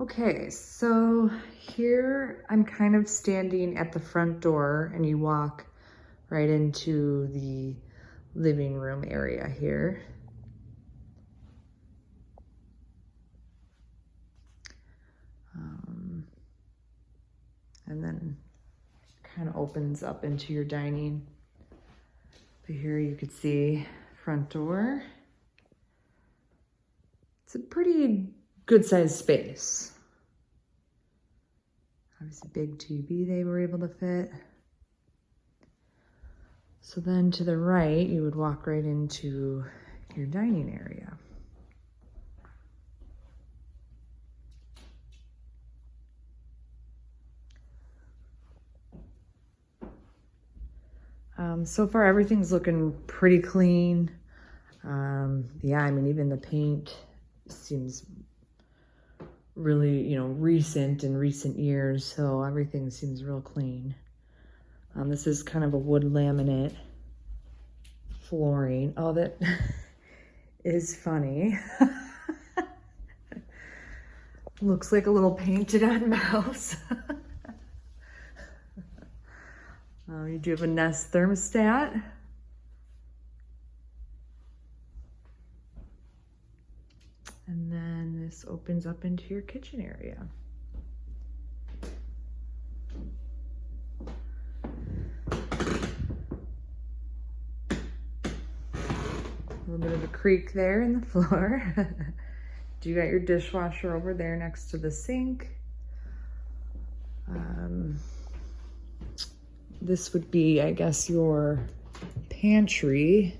Okay, so here I'm kind of standing at the front door and you walk right into the living room area here. And then kind of opens up into your dining. But here you could see front door. It's a pretty good sized space. Obviously big TV they were able to fit. So then to the right, you would walk right into your dining area. So far everything's looking pretty clean. Yeah, I mean, even the paint seems really, recent in recent years, so everything seems real clean. This is kind of a wood laminate flooring. Oh, that is funny. Looks like a little painted on mouse. You do have a Nest thermostat. And then this opens up into your kitchen area. A little bit of a creak there in the floor. You got your dishwasher over there next to the sink. This would be, I guess, your pantry.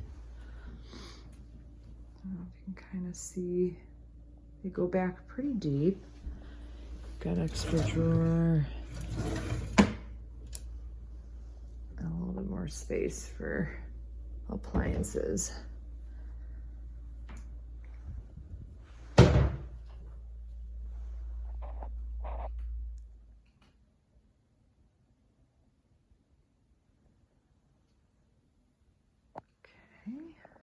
I don't know if you can kind of see. They go back pretty deep. Got extra drawer. And a little bit more space for appliances. Okay.